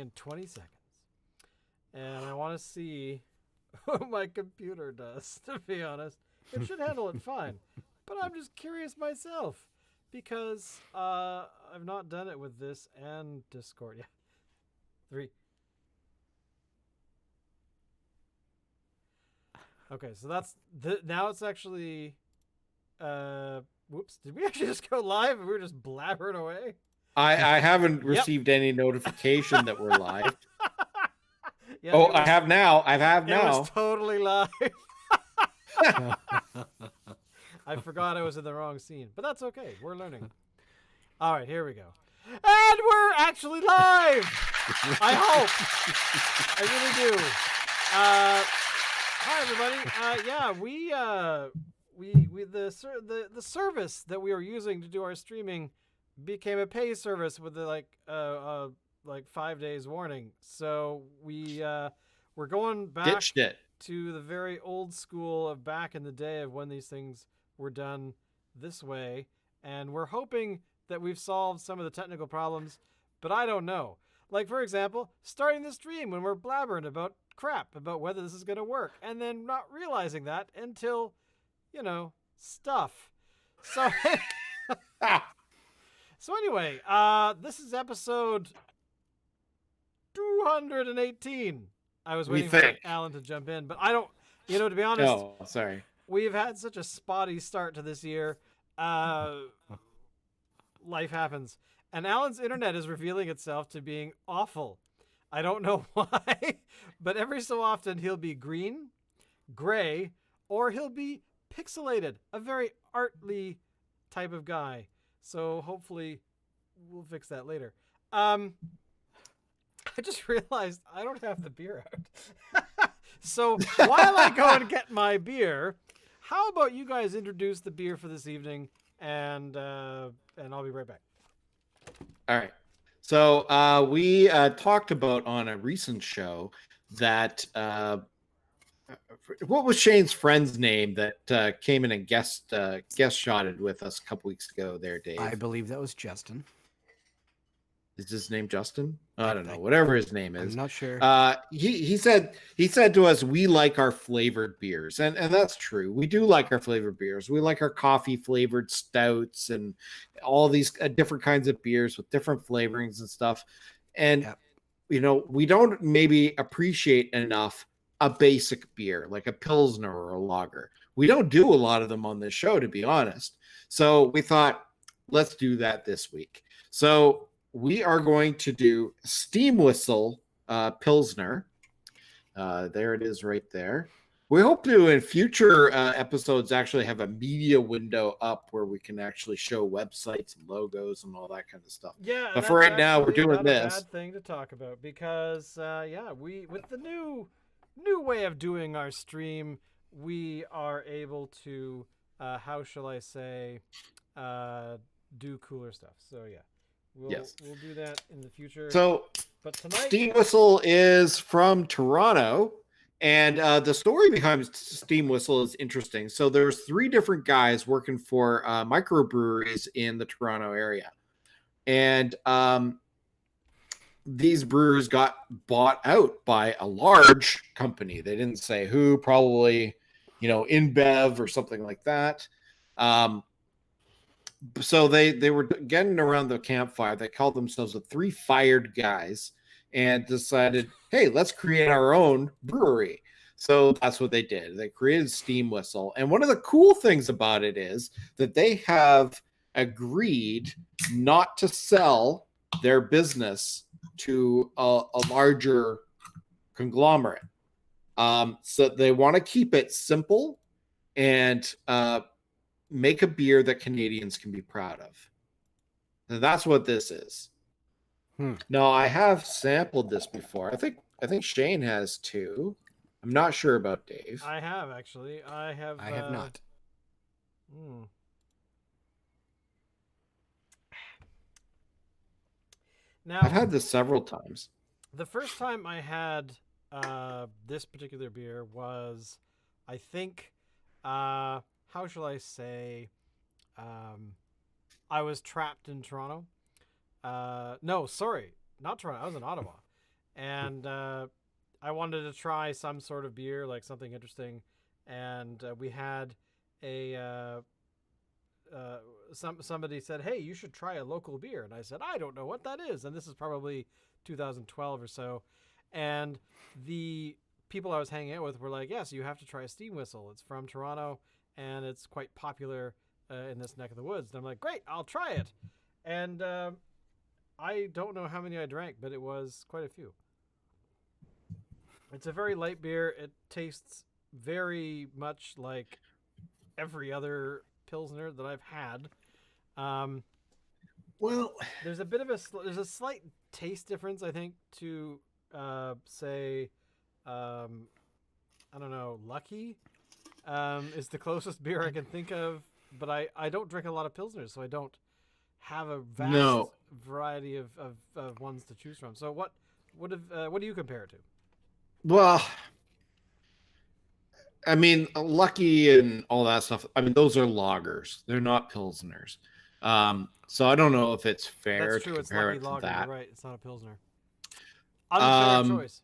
in 20 seconds. And I want to see what my computer does, to be honest. It should handle it fine. But I'm just curious myself because I've not done it with this and Discord. Yeah. 3. Okay, so that's now it's actually whoops, did we actually just go live and we were just blabbering away? I haven't received any notification that we're live. Yeah, oh, I have now. I have now. It was totally live. I forgot I was in the wrong scene, but that's okay. We're learning. All right, here we go. And we're actually live. I hope. I really do. Hi everybody. Yeah, we the service that we were using to do our streaming became a pay service with the like 5 days warning. So we're going back Ditched it to the very old school of back in the day of when these things were done this way, and we're hoping that we've solved some of the technical problems, but I don't know. Like, for example, starting the stream when we're blabbering about crap about whether this is going to work, and then not realizing that until, stuff. So, so anyway, this is episode 218. I was waiting for Alan to jump in, but I don't, to be honest. Oh, sorry. We've had such a spotty start to this year. Life happens. And Alan's internet is revealing itself to being awful. I don't know why, but every so often he'll be green, gray, or he'll be pixelated, a very artly type of guy. So hopefully we'll fix that later. I just realized I don't have the beer out. So while I go and get my beer, how about you guys introduce the beer for this evening, and I'll be right back. All right. So we talked about on a recent show that what was Shane's friend's name that came in and guest shotted with us a couple weeks ago there, Dave? I believe that was Justin. Is his name Justin? I don't know. Whatever his name is. I'm not sure. He said to us, we like our flavored beers. And that's true. We do like our flavored beers. We like our coffee flavored stouts and all these different kinds of beers with different flavorings and stuff. And, we don't maybe appreciate enough a basic beer like a Pilsner or a lager. We don't do a lot of them on this show, to be honest. So we thought, let's do that this week. So we are going to do Steam Whistle Pilsner. There it is right there. We hope to, in future episodes, actually have a media window up where we can actually show websites and logos and all that kind of stuff. Yeah, but for right now, we're doing this. Not a bad thing to talk about because, we with the new way of doing our stream, we are able to, how shall I say, do cooler stuff. So yeah. We'll do that in the future. So, but tonight, Steam Whistle is from Toronto, and the story behind Steam Whistle is interesting. So there's 3 different guys working for microbreweries in the Toronto area, and these brewers got bought out by a large company. They didn't say who, probably, InBev or something like that. So they were getting around the campfire. They called themselves the 3 Fired Guys and decided, hey, let's create our own brewery. So that's what they did. They created Steam Whistle. And one of the cool things about it is that they have agreed not to sell their business to a larger conglomerate. So they want to keep it simple and make a beer that Canadians can be proud of. And that's what this is. Now, I have sampled this before. I think Shane has too. I'm not sure about Dave. I have, actually. I have not. Now, I've had this several times. The first time I had this particular beer was, I think, how shall I say, I was trapped in Toronto. No, sorry, not Toronto. I was in Ottawa. and I wanted to try some sort of beer, like something interesting, and we had a somebody said, "Hey, you should try a local beer," and I said, "I don't know what that is," and this is probably 2012 or so, and the people I was hanging out with were like, "Yes, you have to try a steam whistle. It's from Toronto, and it's quite popular in this neck of the woods." And I'm like, "Great, I'll try it," and I don't know how many I drank, but it was quite a few. It's a very light beer. It tastes very much like every other pilsner that I've had. Um, Well, there's a bit of there's a slight taste difference, I think, to say, I don't know, Lucky is the closest beer I can think of. But I don't drink a lot of pilsners, so I don't have a vast no. variety of ones to choose from. So what do you compare it to? Well, I mean, Lucky and all that stuff. I mean, those are lagers. They're not pilsners. So I don't know if it's That's fair to true. It's compare Lucky it to Lager. You're that. right. It's not a pilsner. Unfair Um, choice.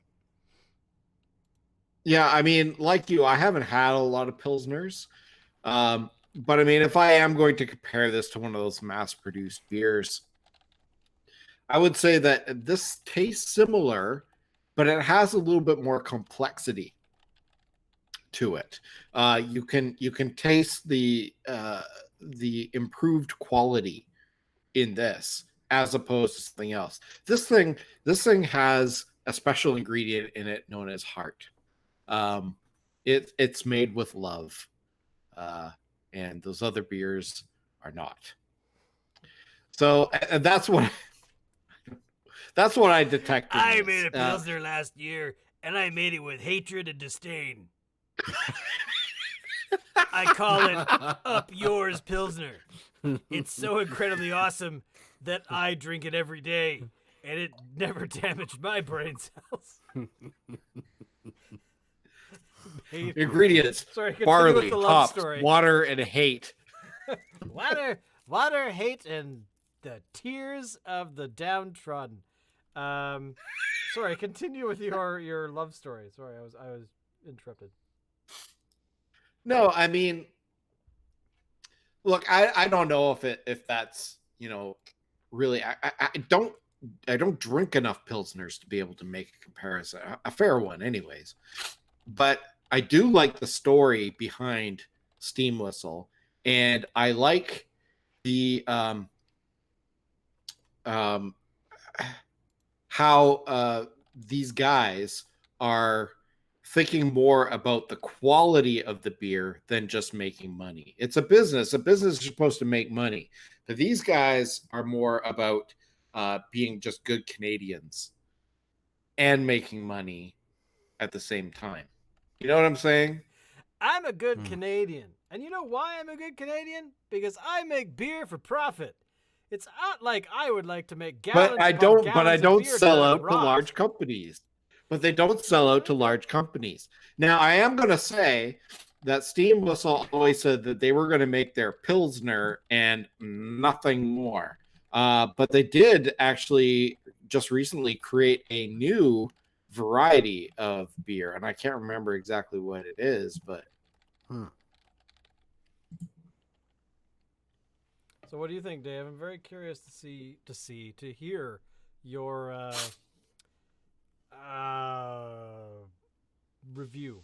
yeah, I mean, like you, I haven't had a lot of pilsners. But I mean, if I am going to compare this to one of those mass-produced beers, I would say that this tastes similar, but it has a little bit more complexity to it. You can taste the improved quality in this as opposed to something else. This thing has a special ingredient in it known as heart. Um, it's made with love, uh, and those other beers are not. So that's what I detect in I made this. a pilsner last year, and I made it with hatred and disdain. I call it Up Yours Pilsner. It's so incredibly awesome that I drink it every day, and it never damaged my brain cells. Ingredients: Sorry, continue with barley, the love hops, story. water, and hate. Water, hate, and the tears of the downtrodden. Sorry, continue with your love story. Sorry, I was interrupted. No, I mean, look, I don't know if that's really I don't drink enough pilsners to be able to make a comparison, a fair one, anyways. But I do like the story behind Steam Whistle, and I like the um, how these guys are thinking more about the quality of the beer than just making money. It's a business. A business is supposed to make money, but these guys are more about being just good Canadians and making money at the same time. You know what I'm saying? I'm a good Canadian. And you know why I'm a good Canadian? Because I make beer for profit. It's not like I would like to make But gallons I upon don't. But I gallons of don't beer to sell out to rot. large companies. But they don't sell out to large companies. Now, I am going to say that Steam Whistle always said that they were going to make their Pilsner and nothing more. But they did actually just recently create a new variety of beer, and I can't remember exactly what it is, but So what do you think, Dave? I'm very curious to hear your review.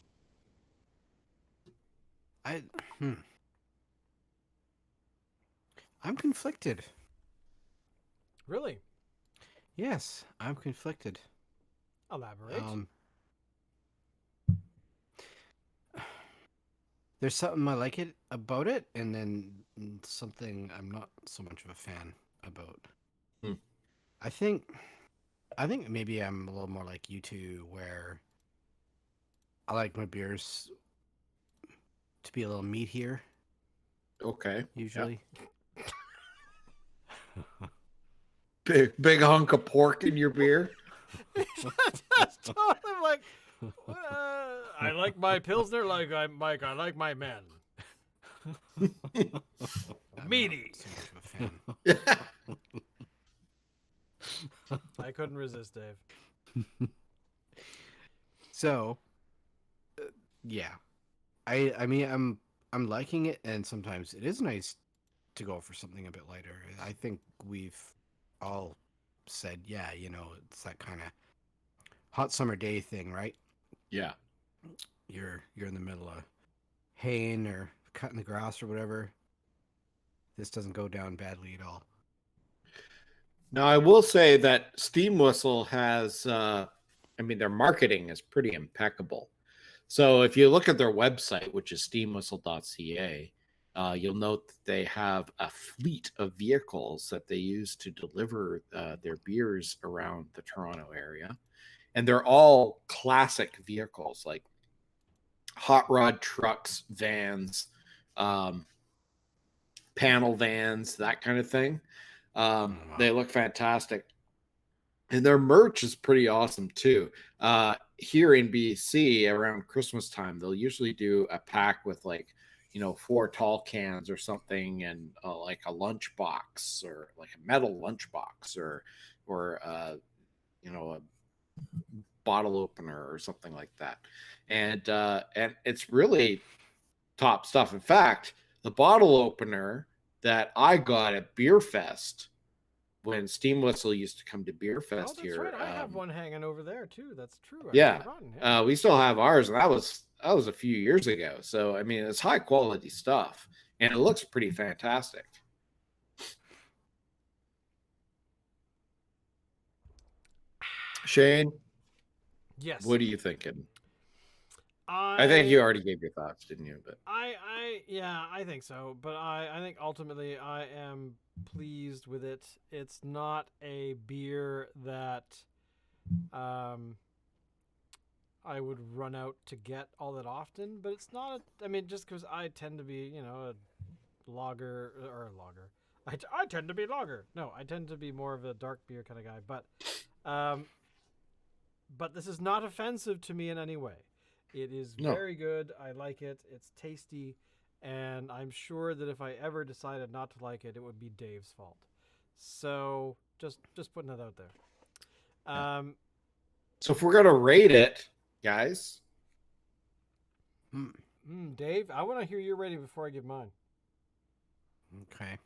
I I'm conflicted. Really? Yes, I'm conflicted. Elaborate. There's something I like it about it, and then something I'm not so much of a fan about. Hmm. I think maybe I'm a little more like you two, where I like my beers to be a little meatier, okay. usually. Big hunk of pork in your beer. Just totally like, I like my pilsner like I like my men. Meaty. So much of a fan. I couldn't resist, Dave. So, yeah, I mean I'm liking it, and sometimes it is nice to go for something a bit lighter. I think we've all said, yeah, it's that kind of hot summer day thing, right? Yeah. You're in the middle of haying or cutting the grass or whatever. This doesn't go down badly at all. Now, I will say that Steam Whistle has, I mean, their marketing is pretty impeccable. So if you look at their website, which is steamwhistle.ca, you'll note that they have a fleet of vehicles that they use to deliver their beers around the Toronto area. And they're all classic vehicles like hot rod trucks, vans, um, panel vans, that kind of thing. Wow. They look fantastic. And their merch is pretty awesome too. Here in BC around Christmas time, they'll usually do a pack with like, 4 tall cans or something, and like a lunch box or like a metal lunch box or a bottle opener or something like that. And it's really top stuff. In fact, the bottle opener that I got at Beer Fest when Steam Whistle used to come to Beer Oh, Fest that's here. right. I have one hanging over there too. That's true. I'd Yeah, forgotten. Yeah. we still have ours, and that was a few years ago. So I mean, it's high quality stuff, and it looks pretty fantastic. Shane, Yes. what are you thinking? I think you I already gave your thoughts, didn't you? But yeah, I think so. But I think ultimately I am pleased with it. It's not a beer that um I would run out to get all that often, but it's not I mean, just because I tend to be, a lager or a lager. I tend to be lager. No, I tend to be more of a dark beer kind of guy. Um, but this is not offensive to me in any way. It is no, very good. I like it. It's tasty, and I'm sure that if I ever decided not to like it, it would be Dave's fault. So just putting that out there. yeah. So if we're gonna rate it, guys, Dave, I want to hear your rating before I give mine. Okay.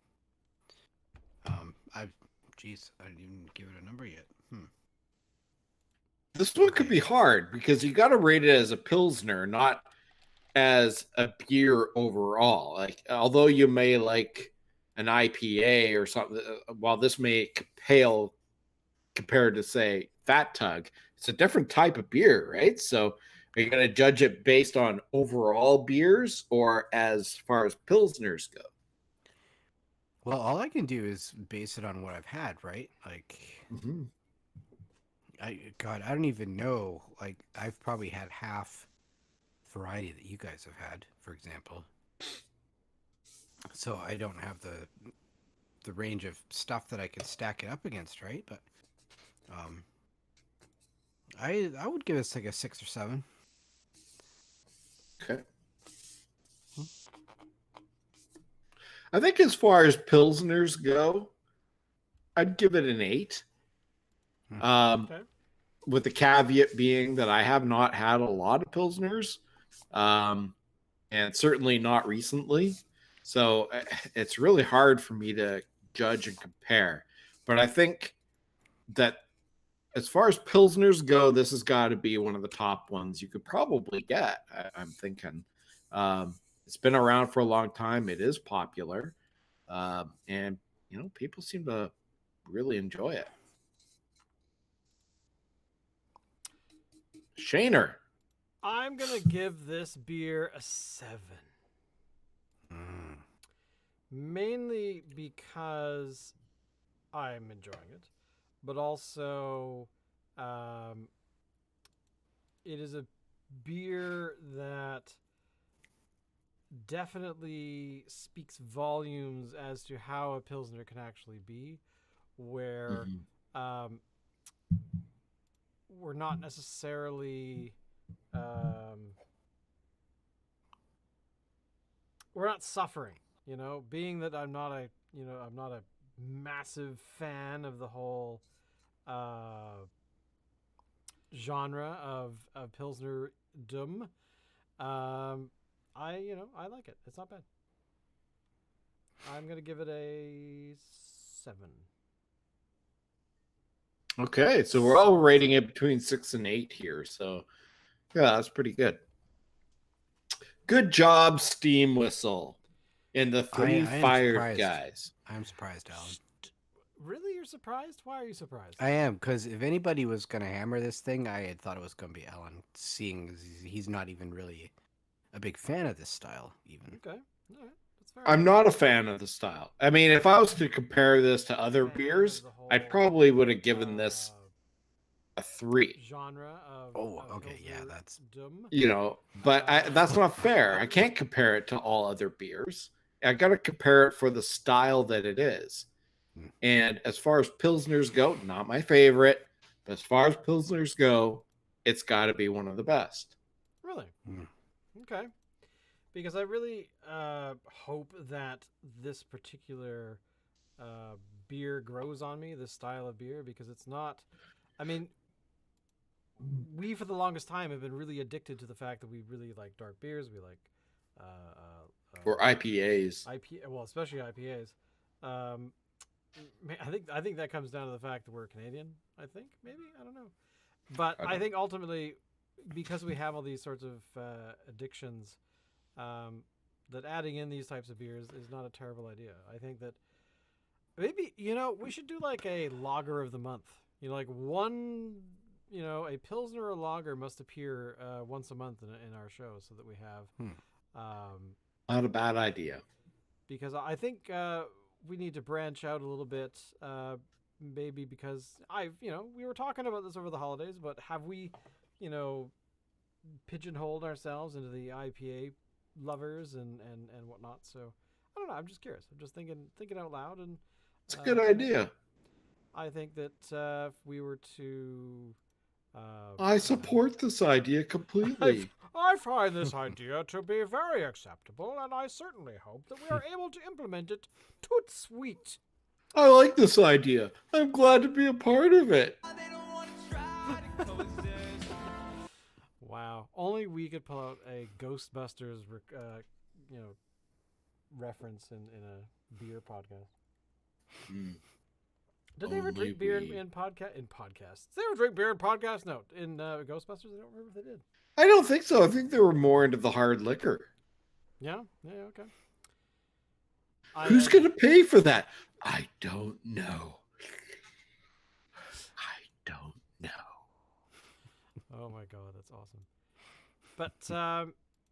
I've, geez, I didn't even give it a number yet. this one could Okay. be hard because you got to rate it as a pilsner, not as a beer overall. Like, although you may like an IPA or something, while this may pale compared to say Fat Tug, it's a different type of beer, right? So, are you going to judge it based on overall beers or as far as pilsners go? Well, all I can do is base it on what I've had, right? Like, Mm-hmm. God, I don't even know. Like, I've probably had half variety that you guys have had, for example. So I don't have the range of stuff that I could stack it up against, right? But um, I would give it like a 6 or 7. Okay. I think as far as pilsners go, I'd give it an 8. Um, Okay. with the caveat being that I have not had a lot of pilsners, um, and certainly not recently. So it's really hard for me to judge and compare. But I think that as far as pilsners go, this has got to be one of the top ones you could probably get. I'm thinking it's been around for a long time. It is popular, and people seem to really enjoy it. Shaner. I'm gonna give this beer a 7. Mm. Mainly because I'm enjoying it, but also um, it is a beer that definitely speaks volumes as to how a pilsner can actually be, where Mhm. um, we're not necessarily we're not suffering. Being that I'm not a massive fan of the whole uh, genre of Pilsner Dum. I like it. It's not bad. I'm gonna give it a 7. Okay, so we're all rating it between 6 and 8 here. So yeah, that's pretty good. Good job, Steam Whistle, and the three I am fired surprised. guys. I'm surprised, Alan. Really, you're surprised? Why are you surprised? I am, because if anybody was going to hammer this thing, I had thought it was going to be Alan, seeing as he's not even really a big fan of this style, even. Okay, all right, that's fair. I'm not a fan of the style. I mean, if I was to compare this to other Fan beers, of the I whole, probably would have given this a 3. genre of Oh, of okay, yeah, Pilsner that's... Dum. But that's not fair. I can't compare it to all other beers. I got to compare it for the style that it is. And as far as Pilsners go, not my favorite, but as far as Pilsners go, it's got to be one of the best. Really? Okay. Because I really hope that this particular beer grows on me, this style of beer, because it's not. I mean, we for the longest time have been really addicted to the fact that we really like dark beers. We like Or IPAs. well, especially IPAs. I think that comes down to the fact that we're Canadian. I think maybe I don't know, but I think ultimately because we have all these sorts of addictions, that adding in these types of beers is not a terrible idea. I think that maybe we should do like a lager of the month. Like one, a Pilsner or lager must appear once a month in our show, so that we have. Not a bad idea. Because I think we need to branch out a little bit, maybe because we were talking about this over the holidays, but have we, pigeonholed ourselves into the IPA lovers and whatnot? So I don't know. I'm just curious. I'm just thinking out loud, and It's a good idea. I think that if we were to, I support this idea completely. I find this idea to be very acceptable, and I certainly hope that we are able to implement it toot sweet. I like this idea. I'm glad to be a part of it. Wow. Only we could pull out a Ghostbusters, reference in a beer podcast. Did they ever drink beer in podcasts? Did they ever drink beer in podcasts? No. In Ghostbusters, I don't remember if they did. I don't think so. I think they were more into the hard liquor. Yeah? Yeah, okay. Who's going to pay for that? I don't know. Oh my god, that's awesome. But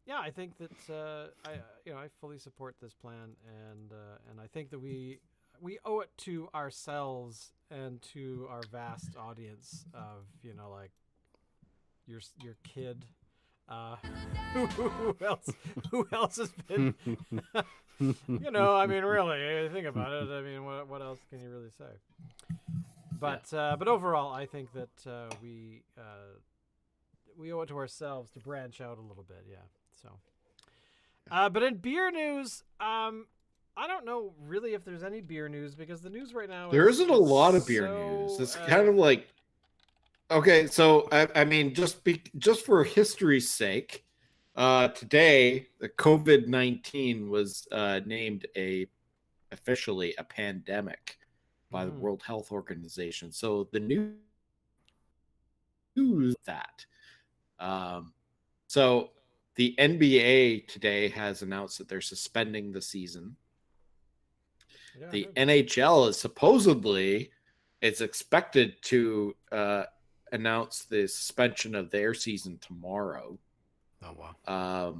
yeah, I think that I fully support this plan, and I think that we owe it to ourselves and to our vast audience of like your kid. Who else has been? I mean, really, think about it. I mean, what else can you really say? But overall, I think that we owe it to ourselves to branch out a little bit. Yeah. So, but in beer news, I don't know really if there's any beer news, because the news right now there isn't a lot of beer news. It's kind of like, okay, so I mean, just for history's sake, today the COVID-19 was named officially a pandemic by the World Health Organization. So the news that, so the NBA today has announced that they're suspending the season. Yeah, the NHL is supposedly, it's expected to announce the suspension of their season tomorrow. Oh, wow.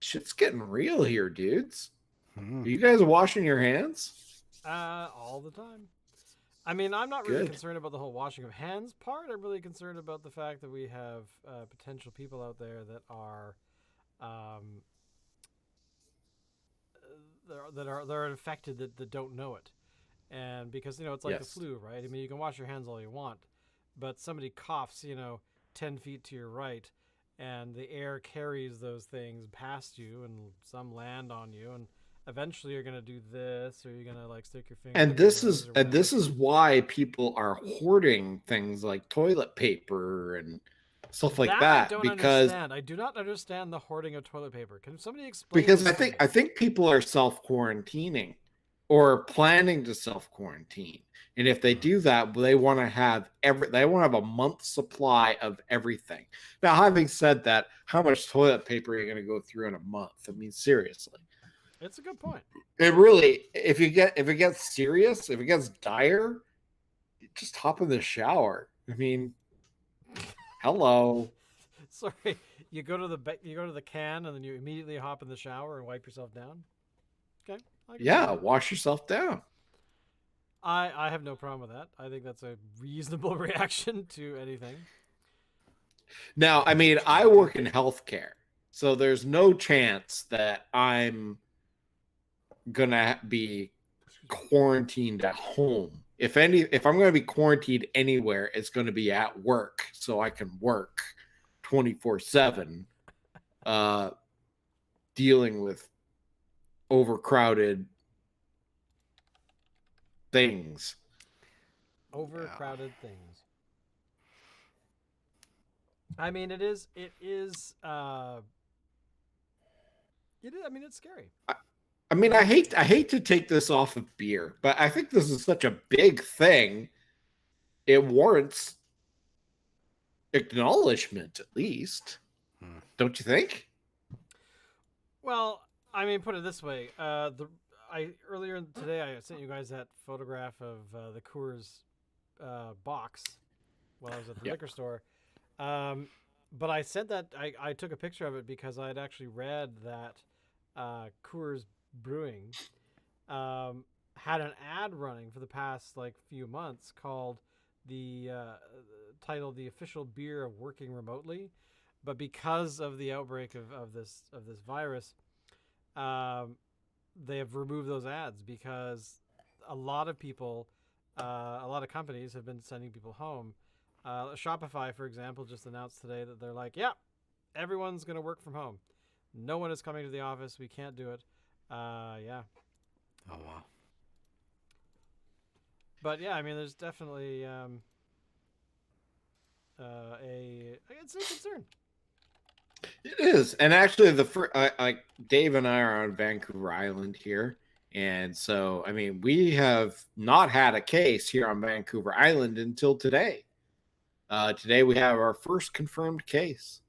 Shit's getting real here, dudes. Are you guys washing your hands? All the time. I mean, I'm not really concerned about the whole washing of hands part. I'm really concerned about the fact that we have potential people out there that are that are infected that don't know it. And because it's like the flu, right? I mean, you can wash your hands all you want, but somebody coughs 10 feet to your right, and the air carries those things past you, and some land on you, eventually you're gonna do this, or you're gonna like stick your finger. And up your this nose is or and whatever. this is why people are hoarding things like toilet paper and stuff like That I that, don't understand. I do not understand the hoarding of toilet paper. Can somebody explain because this to me? I think people are self-quarantining or planning to self-quarantine. And if they do that, they want to have a month's supply of everything. Now, having said that, how much toilet paper are you going to go through in a month? I mean, seriously. It's a good point. It really, if it gets serious, if it gets dire, just hop in the shower. I mean, hello. Sorry, you go to the can and then you immediately hop in the shower and wipe yourself down. Okay, I can see Yeah, that. wash yourself down. I have no problem with that. I think that's a reasonable reaction to anything. Now, I mean, I work in healthcare, so there's no chance that I'm gonna be quarantined at home. If I'm gonna be quarantined anywhere, it's gonna be at work, so I can work 24/7, dealing with overcrowded things. Overcrowded things. I mean, it is. It is. It is. I mean, it's scary. I mean, I hate to take this off of beer, but I think this is such a big thing. It warrants acknowledgement, at least. Don't you think? Well, I mean, put it this way. I earlier today I sent you guys that photograph of the Coors box while I was at the Yeah. liquor store. But I said that I took a picture of it because I had actually read that Coors Brewing had an ad running for the past like few months called the titled "The Official Beer of Working Remotely," but because of the outbreak of this virus, um, they have removed those ads because a lot of people, a lot of companies have been sending people home. Shopify, for example, just announced today that they're like, yeah, everyone's going to work from home. No one is coming to the office. We can't do it. Yeah. Oh wow. But yeah, I mean, there's definitely it's a concern. It is, and actually, like Dave and I are on Vancouver Island here, and so I mean, we have not had a case here on Vancouver Island until today. Today we have our first confirmed case.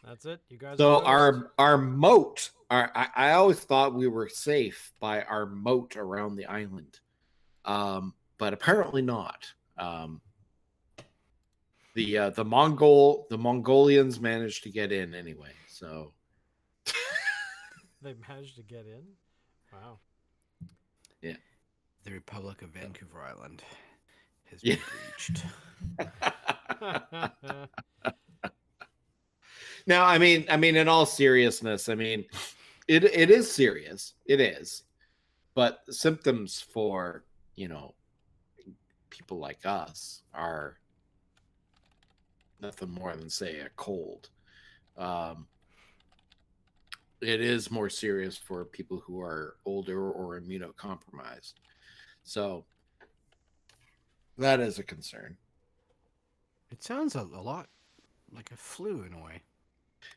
That's it. You guys So are toast. our moat, I always thought we were safe by our moat around the island, but apparently not. The Mongolians managed to get in anyway. So They managed to get in. Wow. yeah, The Republic of Vancouver Island has Yeah. been breached. Now, I mean, in all seriousness, I mean, it is serious. It is, but symptoms for people like us are nothing more than say a cold. It is more serious for people who are older or immunocompromised. So that is a concern. It sounds a lot like a flu in a way.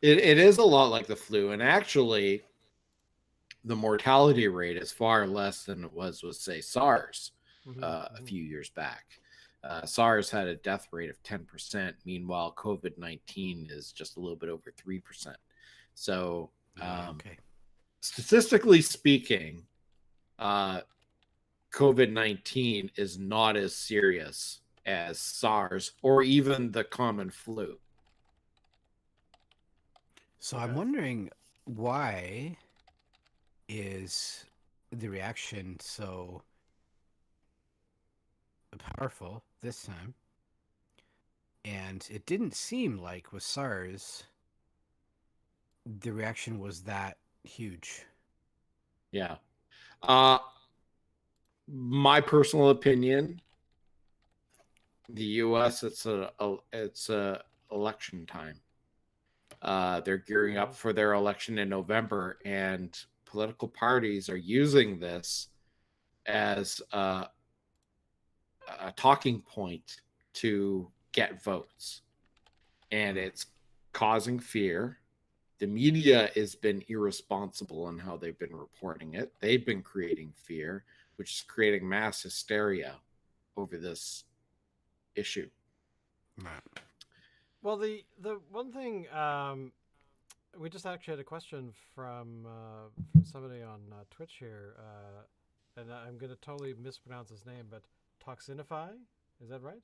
It is a lot like the flu, and actually, the mortality rate is far less than it was with, say, SARS a few years back. SARS had a death rate of 10%. Meanwhile, COVID-19 is just a little bit over 3%. So, Okay. statistically speaking, COVID-19 is not as serious as SARS or even the common flu. So I'm wondering, why is the reaction so powerful this time? And it didn't seem like with SARS the reaction was that huge. Yeah. My personal opinion, the U.S. it's a election time. They're gearing up for their election in November, and political parties are using this as a talking point to get votes, and it's causing fear. The media has been irresponsible in how they've been reporting it. They've been creating fear, which is creating mass hysteria over this issue. Right. Well, the one thing we just actually had a question from somebody on Twitch here, and I'm going to totally mispronounce his name, but Toxinify, is that right?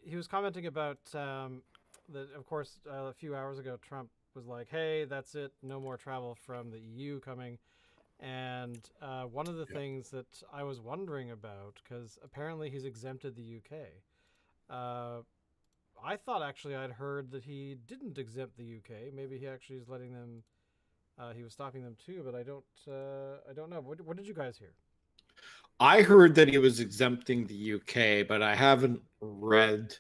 He was commenting about that. Of course, a few hours ago, Trump was like, "Hey, that's it, no more travel from the EU coming." And one of the things that I was wondering about, because apparently he's exempted the UK. I thought actually I'd heard that he didn't exempt the UK. Maybe he actually is letting them. He was stopping them too, but I don't. I don't know. What did you guys hear? I heard that he was exempting the UK, but I haven't read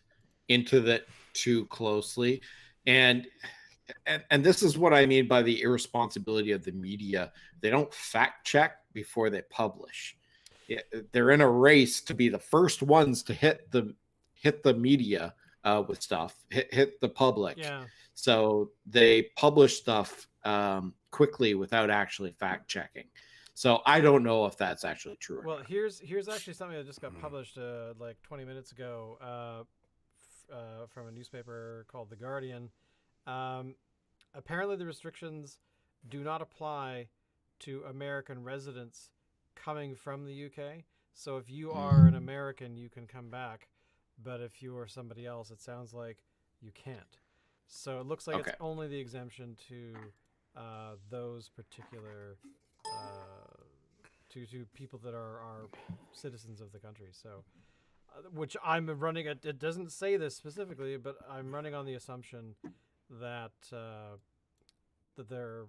into that too closely. And this is what I mean by the irresponsibility of the media. They don't fact check before they publish. They're in a race to be the first ones to hit the media with stuff, hit the public. Yeah. So they publish stuff quickly without actually fact checking. So I don't know if that's actually true. Well, here's actually something that just got published like 20 minutes ago from a newspaper called The Guardian. Apparently, the restrictions do not apply to American residents coming from the UK. So if you are an American, you can come back. But if you are somebody else, it sounds like you can't. So it looks like it's only the exemption to those particular to people that are citizens of the country. So, which I'm running. It doesn't say this specifically, but I'm running on the assumption that that they're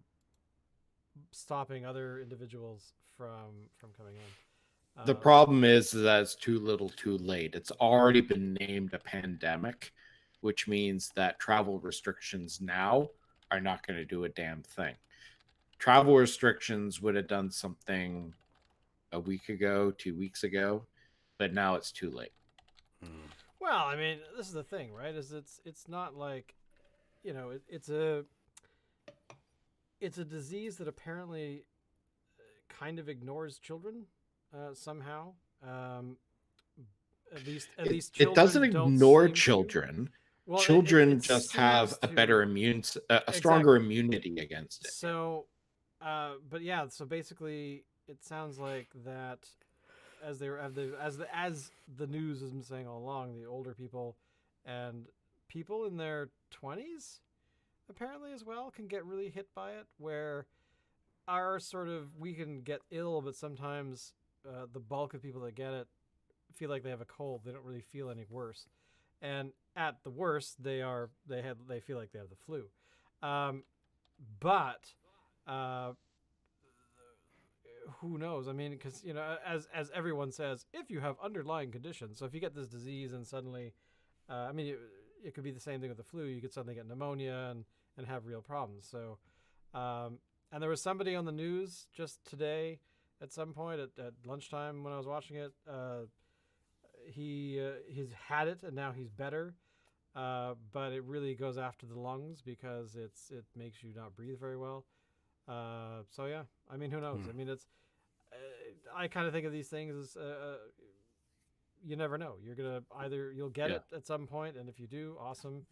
stopping other individuals from coming in. The problem is that it's too little too late. It's already been named a pandemic, which means that travel restrictions now are not going to do a damn thing. Travel restrictions would have done something a week ago, 2 weeks ago, but now it's too late. Well, I mean, this is the thing, right? Is it's not like, you know, it's a disease that apparently kind of ignores children somehow. At least it doesn't ignore children. Well, children just have a better a stronger immunity against it. So, but yeah, so basically, it sounds like that as the news has been saying all along, the older people and people in their 20s apparently as well can get really hit by it, where we can get ill, but sometimes the bulk of people that get it feel like they have a cold. They don't really feel any worse, and at the worst, they feel like they have the flu. But who knows? I mean, because as everyone says, if you have underlying conditions, so if you get this disease and suddenly, I mean, it could be the same thing with the flu. You could suddenly get pneumonia and have real problems. So, and there was somebody on the news just today at some point at lunchtime when I was watching it. He's had it and now he's better, but it really goes after the lungs because it makes you not breathe very well. So yeah, I mean, who knows? I mean, it's I kind of think of these things as you never know. You'll get it at some point, and if you do, awesome.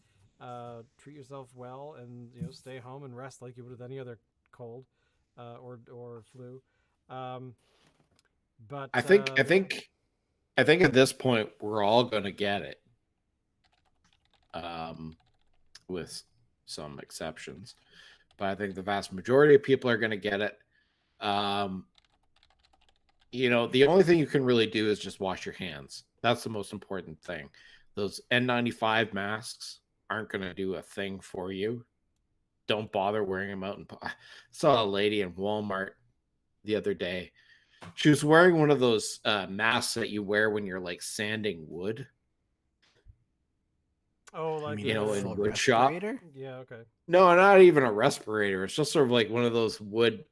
Treat yourself well, and stay home and rest like you would with any other cold or flu. But I think at this point we're all going to get it, with some exceptions. But I think the vast majority of people are going to get it. The only thing you can really do is just wash your hands. That's the most important thing. Those N95 masks aren't going to do a thing for you. Don't bother wearing them out. I saw a lady in Walmart the other day. She was wearing one of those masks that you wear when you're like sanding wood. Oh, like in wood shop. Yeah, okay. No, not even a respirator. It's just sort of like one of those wood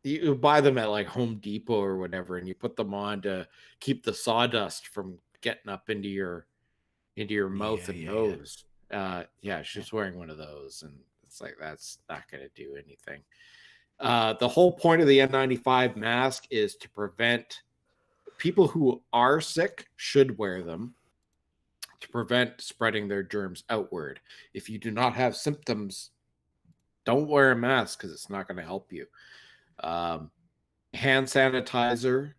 you buy them at like Home Depot or whatever, and you put them on to keep the sawdust from getting up into your mouth Yeah, and yeah, yeah. nose. Yeah, she's wearing one of those, and it's like that's not going to do anything. The whole point of the N95 mask is to prevent people who are sick should wear them to prevent spreading their germs outward. If you do not have symptoms, don't wear a mask because it's not going to help you. Um, Hand sanitizer,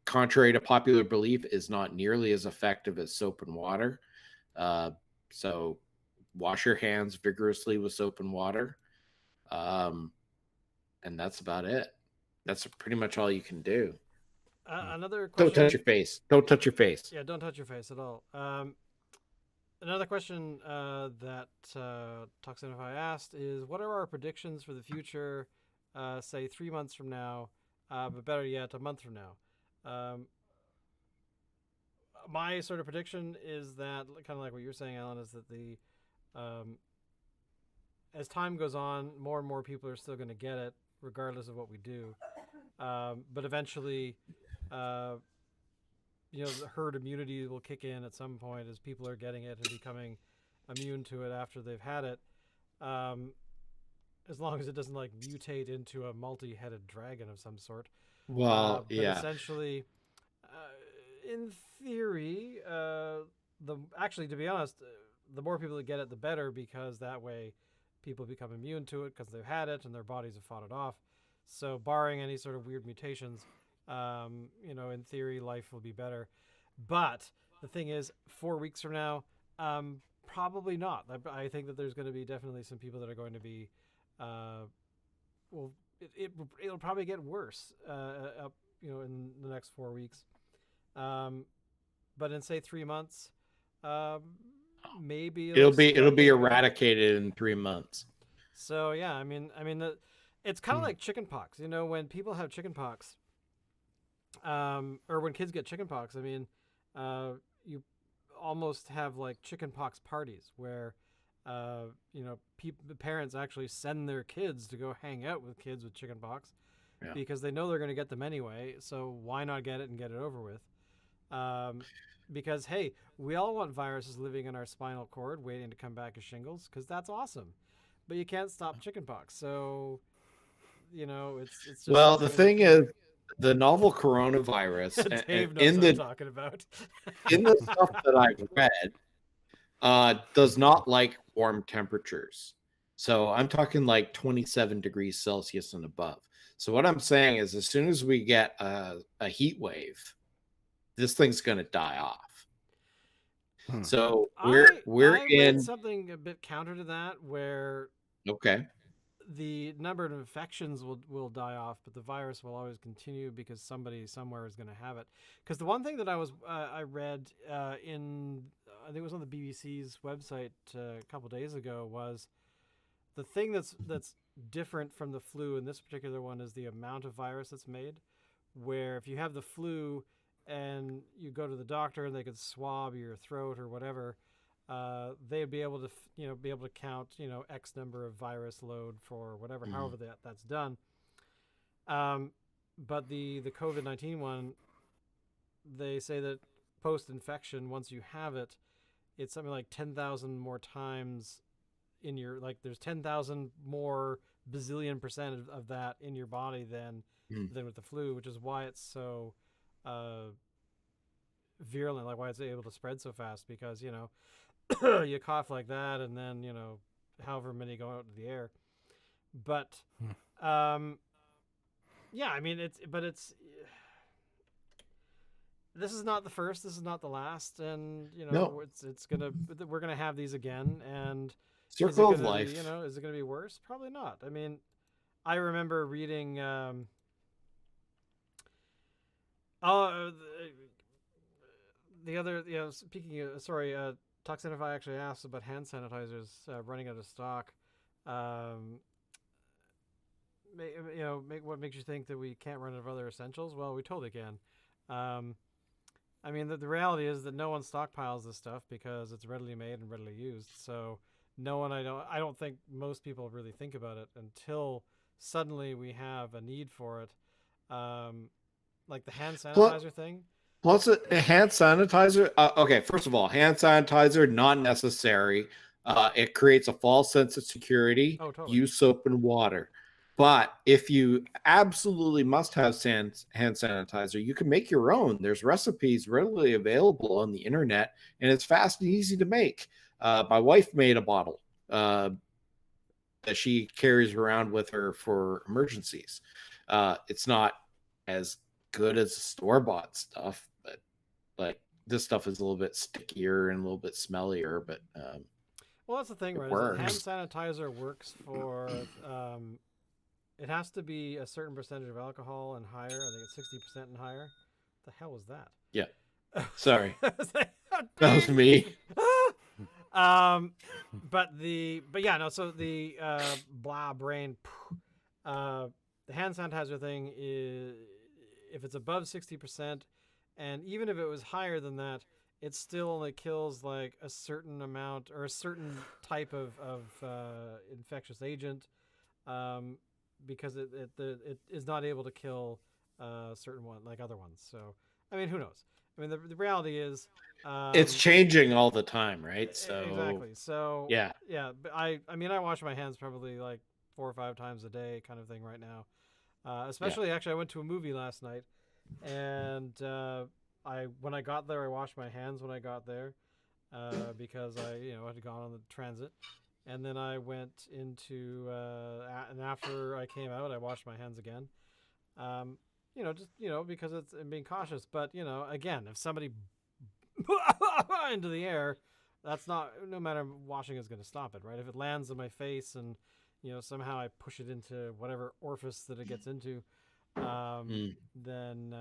contrary to popular belief, is not nearly as effective as soap and water. Uh, so wash your hands vigorously with soap and water. Um, and that's about it. That's pretty much all you can do. Another Don't touch question. your face. Don't touch your face. Yeah, don't touch your face at all. Another question that Toxinify asked is, what are our predictions for the future, say 3 months from now, but better yet, a month from now? Um, my sort of prediction is that, kind of like what you're saying, Alan, is that um, as time goes on, more and more people are still going to get it, regardless of what we do. But eventually, uh, the herd immunity will kick in at some point as people are getting it and becoming immune to it after they've had it. Um, as long as it doesn't like mutate into a multi-headed dragon of some sort. Well, But yeah. essentially, in theory, the actually, to be honest, the more people that get it, the better, because that way people become immune to it because they've had it and their bodies have fought it off. So, barring any sort of weird mutations, in theory, life will be better. But the thing is, 4 weeks from now, probably not. I think that there's going to be definitely some people that are going to be, well, it'll probably get worse, in the next 4 weeks. Um, but in say 3 months, um, maybe it'll It'll start be getting better. eradicated in 3 months. So yeah, it's kind of Hmm. like chickenpox. When people have chickenpox, or when kids get chickenpox, you almost have like chickenpox parties where, parents actually send their kids to go hang out with kids with chickenpox Yeah. because they know they're going to get them anyway. So why not get it and get it over with? Um, because hey, we all want viruses living in our spinal cord, waiting to come back as shingles, because that's awesome. But you can't stop chickenpox, so it's just Well, the something that thing is, the novel coronavirus, and Dave knows what I'm talking about. in the stuff that I've read, does not like warm temperatures. So I'm talking like 27 degrees Celsius and above. So what I'm saying is, as soon as we get a heat wave, this thing's going to die off. Hmm. So we're I read in. something a bit counter to that, where Okay. the number of infections will die off, but the virus will always continue because somebody somewhere is going to have it. Because the one thing that I read in, I think it was on the BBC's website a couple days ago, was the thing that's different from the flu in this particular one is the amount of virus that's made. Where if you have the flu and you go to the doctor and they could swab your throat or whatever, they'd be able to be able to count X number of virus load for whatever, Mhm. however that's done. But the COVID-19 one, they say that post infection, once you have it, it's something like 10,000 more times in your, like there's 10,000 more bazillion percent of that in your body Mm. than with the flu, which is why it's so uh, virulent, like why it's able to spread so fast, because you cough like that and then however many go out into the air. But Hmm. yeah, it's this is not the first, this is not the last, and No, we're gonna have these again. And is it circle of gonna be life. is it gonna be worse? Probably not. I remember reading oh the other, speaking of, sorry, Toxinify actually asked about hand sanitizers running out of stock. um what makes you think that we can't run out of other essentials? Well, we totally can. um the reality is that no one stockpiles this stuff because it's readily made and readily used. So no one, I don't think most people really think about it until suddenly we have a need for it. Like the hand Pl- sanitizer thing. Plus, a hand sanitizer. Okay, first of all, hand sanitizer not necessary. It creates a false sense of security. Oh, totally. Use soap and water. But if you absolutely must have hand sanitizer, you can make your own. There's recipes readily available on the internet, and it's fast and easy to make. My wife made a bottle that she carries around with her for emergencies. It's not as good as store bought stuff, but like this stuff is a little bit stickier and a little bit smellier, but Well, that's the thing, it right? Is that hand works. sanitizer works for. It has to be a certain percentage of alcohol and higher. I think it's 60% and higher. The hell was that? Yeah. Sorry. I was like, "Oh, That was dang." me. But yeah, no. So the blah brain, the hand sanitizer thing is if it's above 60%, and even if it was higher than that, it still only kills like a certain amount or a certain type of infectious agent, because it is not able to kill certain one like other ones. So I mean, who knows? I mean, the reality is. It's changing all the time, right? So Exactly. So yeah. but I mean I wash my hands probably like 4 or 5 times a day, kind of thing right now. Especially actually, I went to a movie last night, and I when I got there, I washed my hands when I got there, because I had gone on the transit, and then I went into and after I came out, I washed my hands again. Just because it's being cautious, but again, if somebody into the air, that's not, no matter washing is going to stop it, right? If it lands on my face and somehow I push it into whatever orifice that it gets into, then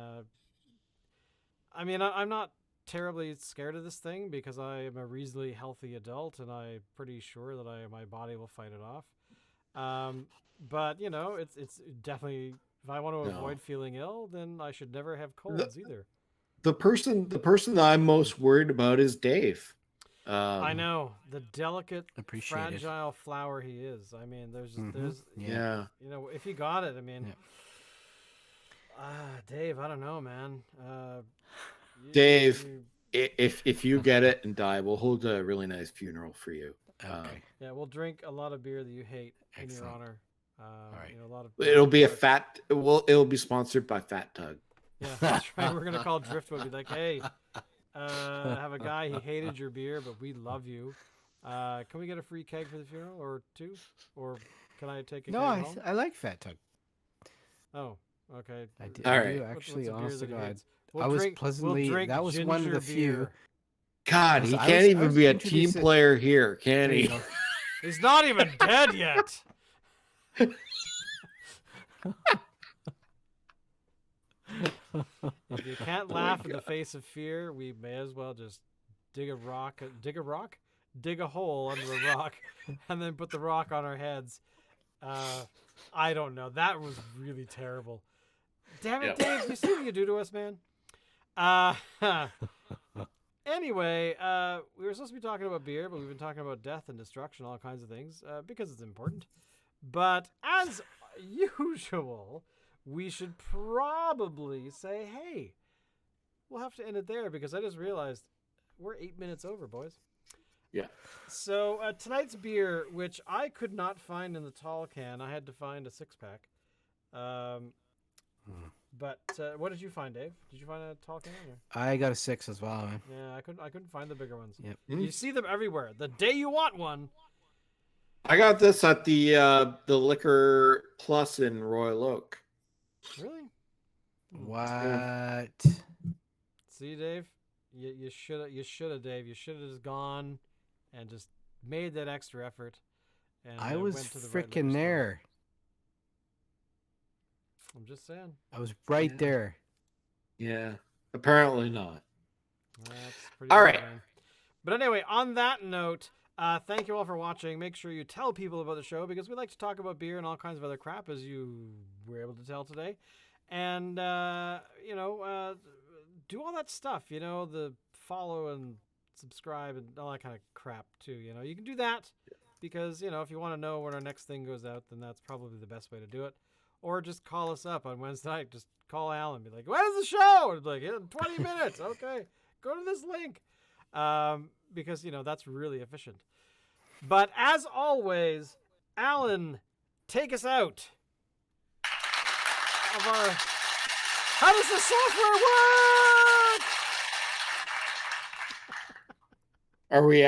I mean I'm not terribly scared of this thing because I am a reasonably healthy adult and I'm pretty sure that my body will fight it off. But it's definitely, if I want to No. avoid feeling ill, then I should never have colds either. The person that I'm most worried about is Dave. I know the delicate, Appreciate it. fragile flower he is. I mean, there's Yeah. if he got it, I mean, Yeah. Dave, I don't know, man. Dave, if you get it and die, we'll hold a really nice funeral for you. Okay. Yeah, we'll drink a lot of beer that you hate in your Excellent. honor. All right. A lot of. It'll be it'll be sponsored by Fat Tug. Yeah, that's right. We're gonna call Driftwood. Be like, hey, have a guy, he hated your beer, but we love you. Can we get a free keg for the funeral, or 2, or can I take a No, keg home? I like Fat Tug. Oh, okay. I do, All I right. do actually, What's a beer honest to that he God. hates? I was pleasantly. We'll drink That was one of ginger the few. beer. God, he I can't was even be a team introduced it- player here, can There you he? go. He's not even dead yet. If you can't laugh in the face of fear, we may as well just dig a hole under a rock, and then put the rock on our heads. I don't know. That was really terrible. Damn it, Yeah. Dave! You see what you do to us, man. Anyway, we were supposed to be talking about beer, but we've been talking about death and destruction, all kinds of things, because it's important. But as usual, we should probably say, hey, we'll have to end it there because I just realized we're 8 minutes over, boys. Yeah. So tonight's beer, which I could not find in the tall can, I had to find a 6-pack. But what did you find, Dave? Did you find a tall can? Or? I got a 6 as well, man. Yeah, I couldn't find the bigger ones. Yep. You see them everywhere. The day you want one. I got this at the Liquor Plus in Royal Oak. Really? What? See, Dave, you should have, Dave. You should have just gone and just made that extra effort. And I was went to the right liquor freaking store. there. I'm just saying. I was right Yeah. there. Yeah. Apparently not. That's pretty All good, right. man. But anyway, on that note, thank you all for watching. Make sure you tell people about the show because we like to talk about beer and all kinds of other crap, as you were able to tell today. And, do all that stuff, the follow and subscribe and all that kind of crap too. You can do that because, if you want to know when our next thing goes out, then that's probably the best way to do it. Or just call us up on Wednesday night. Just call Alan and be like, when is the show? And be like, in 20 minutes. Okay, go to this link. Because, that's really efficient. But as always, Alan, take us out of our... How does the software work? Are we